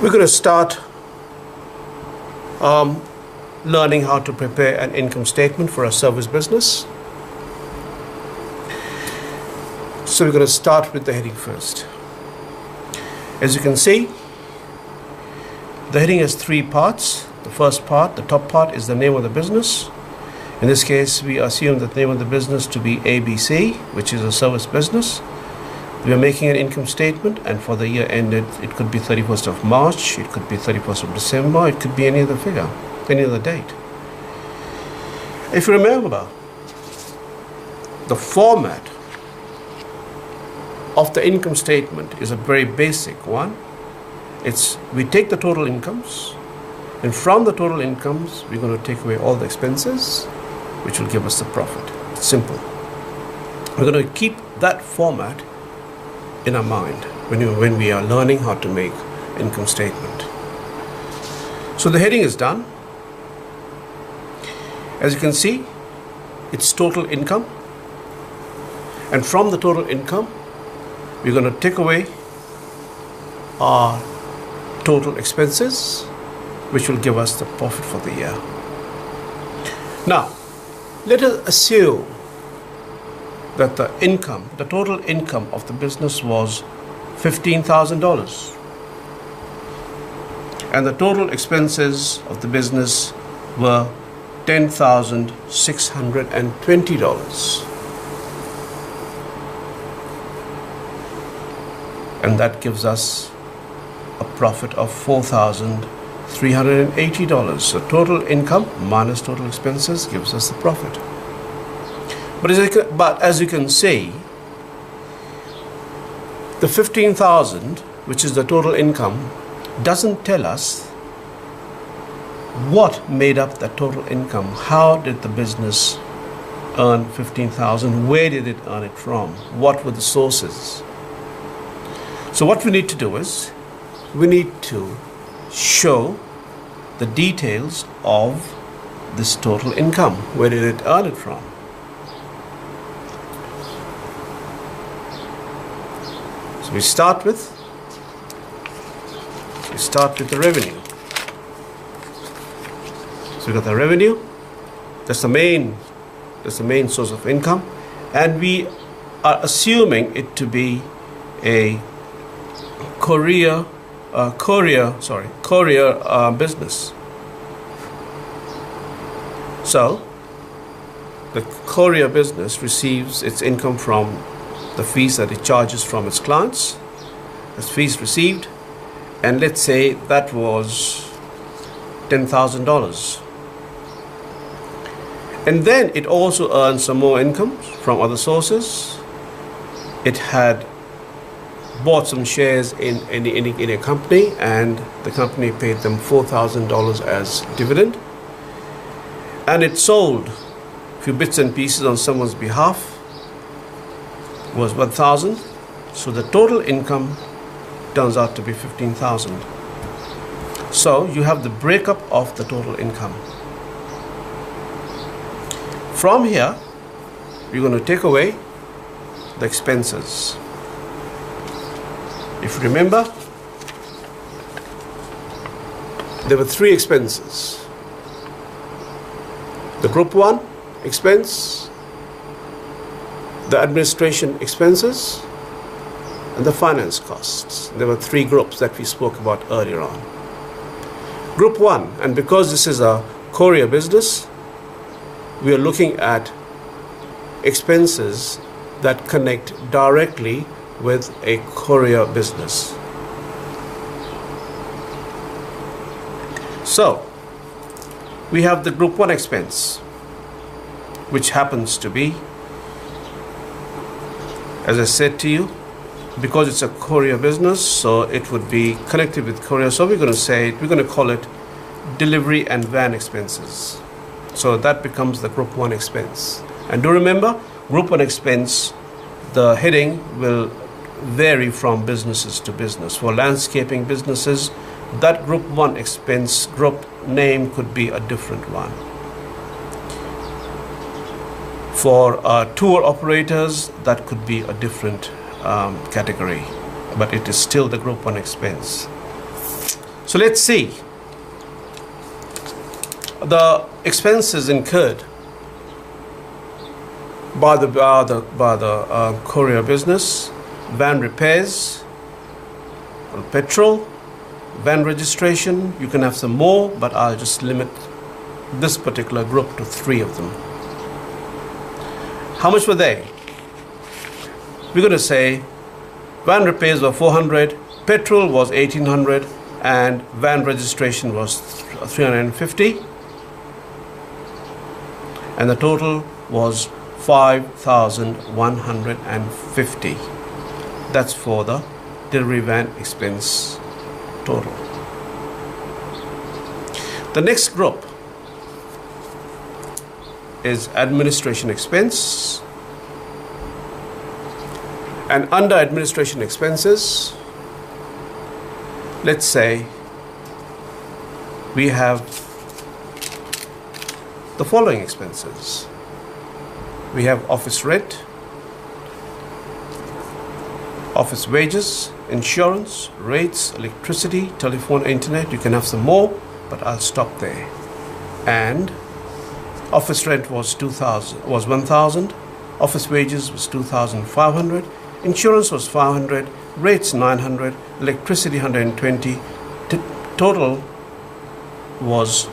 We're going to start learning how to prepare an income statement for a service business. So we're going to start with the heading first. As you can see, the heading has three parts. The first part, the top part, is the name of the business. In this case, we assume the name of the business to be ABC, which is a service business. We are making an income statement, and for the year ended, it could be 31st of March, it could be 31st of December, it could be any other figure, any other date. If you remember, the format of the income statement is a very basic one. We take the total incomes, and from the total incomes, we're going to take away all the expenses, which will give us the profit. It's simple. We're going to keep that format in our mind when we are learning how to make income statement. So the heading is done. As you can see, it's total income, and from the total income, we're going to take away our total expenses, which will give us the profit for the year. Now, let us assume that the total income of the business was $15,000, and the total expenses of the business were $10,620. And that gives us a profit of $4,380. So total income minus total expenses gives us the profit. But as you can see, the 15,000, which is the total income, doesn't tell us what made up that total income. How did the business earn 15,000? Where did it earn it from? What were the sources? So what we need to do is, we need to show the details of this total income. Where did it earn it from? So we start with the revenue. So we got the revenue. That's the main source of income, and we are assuming it to be a courier business. So the courier business receives its income from the fees that it charges from its clients. That's fees received, and let's say that was $10,000. And then it also earns some more income from other sources. It had bought some shares in a company, and the company paid them $4,000 as dividend, and it sold a few bits and pieces on someone's behalf, was $1,000. So the total income turns out to be $15,000. So you have the breakup of the total income. From here, we're going to take away the expenses. If you remember, there were three expenses: the group 1 expense, the administration expenses, and the finance costs. There were three groups that we spoke about earlier on. Group 1, and because this is a courier business, we are looking at expenses that connect directly with a courier business. So we have the group 1 expense, which happens to be, as I said to you, because it's a courier business, so it would be connected with courier. So we're going to call it delivery and van expenses. So that becomes the group 1 expense. And do remember, group 1 expense, the heading will vary from businesses to business. For landscaping businesses, that group 1 expense group name could be a different one. For tour operators, that could be a different category, but it is still the group 1 expense. So let's see the expenses incurred by the courier business: van repairs, petrol, van registration. You can have some more, but I'll just limit this particular group to 3 of them. How much were they? We're going to say van repairs were 400, petrol was 1800, and van registration was 350, and the total was 5,150. That's for the delivery van expense total. The next group is administration expense, and under administration expenses, let's say we have the following expenses. We have office rent, office wages, insurance, rates, electricity, telephone, internet. You can have some more, but I'll stop there. And office rent was 1,000, office wages was 2,500, insurance was 500, rates 900, electricity 120. Total was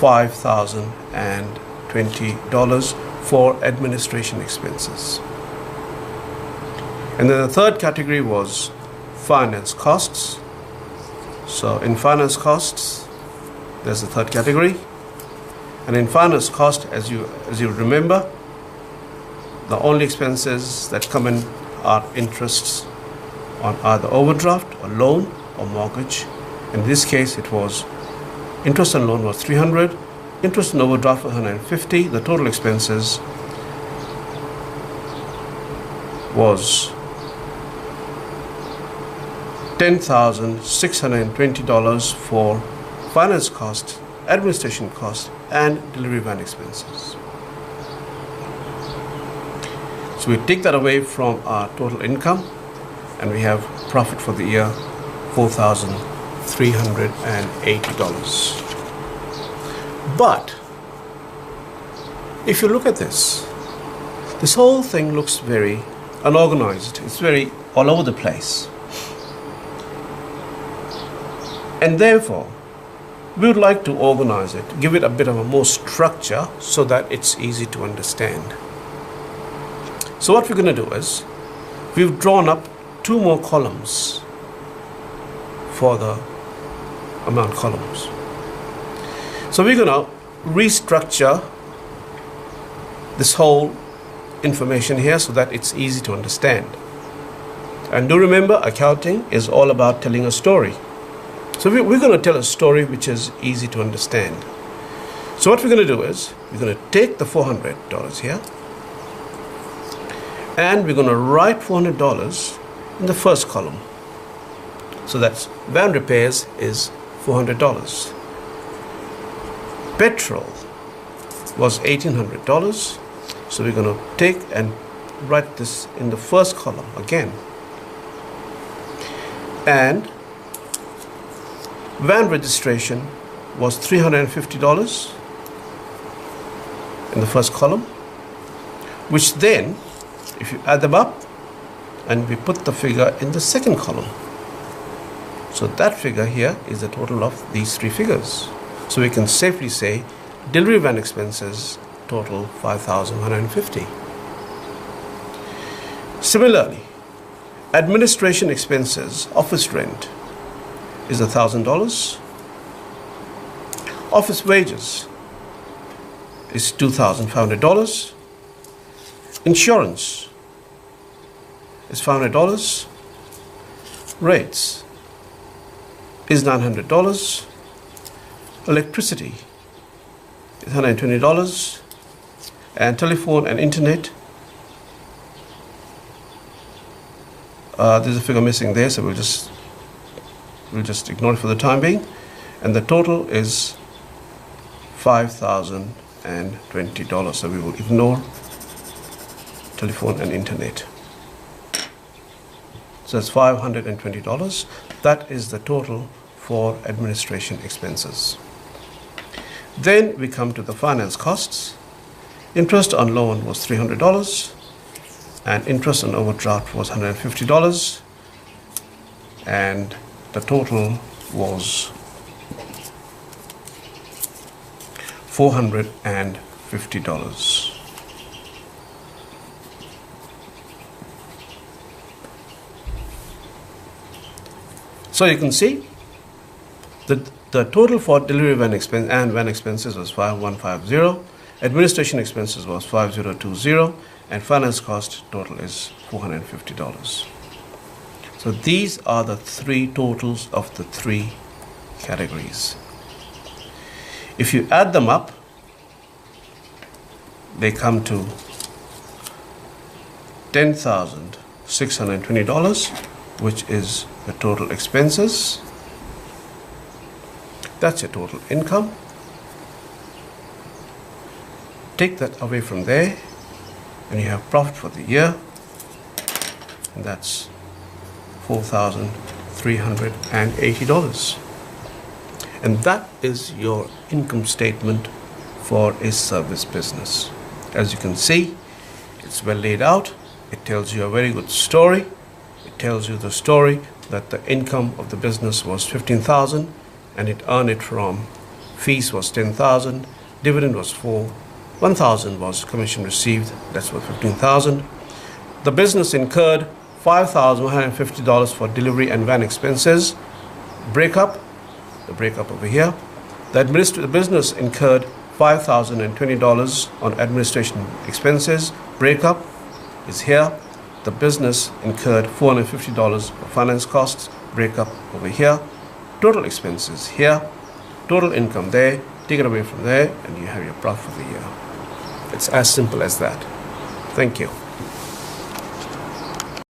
$5,020 for administration expenses. And then the third category was finance costs. So in finance costs, there's the third category. And in finance cost, as you remember, the only expenses that come in are interests on either overdraft or loan or mortgage. In this case, it was interest on loan was 300, interest on overdraft was 150. The total expenses was $10,620 for finance costs, administration costs, and delivery van expenses. So we take that away from our total income, and we have profit for the year $4,380. But if you look at this whole thing looks very unorganized. It's very all over the place. And therefore, we would like to organize it, give it a bit of a more structure so that it's easy to understand. So what we're going to do is, we've drawn up 2 more columns for the amount columns. So we're going to restructure this whole information here so that it's easy to understand. And do remember, accounting is all about telling a story. So we're going to tell a story which is easy to understand. So what we're going to do is, we're going to take the $400 here, and we're going to write $400 in the first column. So that's van repairs is $400. Petrol was $1,800. So we're going to take and write this in the first column again. And van registration was $350 in the first column, which then, if you add them up, and we put the figure in the second column. So that figure here is the total of these 3 figures. So we can safely say delivery van expenses total $5,150. Similarly, administration expenses, office rent is $1,000. Office wages is $2,500. Insurance is $500. Rates is $900. Electricity is $120. And telephone and internet, there's a figure missing there, so we'll just ignore it for the time being. And the total is $5,020. So we will ignore telephone and internet. So that's $520. That is the total for administration expenses. Then we come to the finance costs. Interest on loan was $300 and interest on overdraft was $150, and the total was $450. So you can see that the total for delivery van expenses was 5150, administration expenses was 5020, and finance cost total is $450. So these are the three totals of the three categories. If you add them up, they come to $10,620, which is the total expenses. That's your total income. Take that away from there, and you have profit for the year, and that's $4,380. And that is your income statement for a service business. As you can see, it's well laid out. It tells you a very good story. It tells you the story that the income of the business was $15,000 and it earned it from fees was $10,000, dividend was $1,000 was commission received, that's worth $15,000. The business incurred $5,150 for delivery and van expenses. The breakup over here. The business incurred $5,020 on administration expenses. Breakup is here. The business incurred $450 for finance costs. Breakup over here. Total expenses here. Total income there. Take it away from there, and you have your profit for the year. It's as simple as that. Thank you.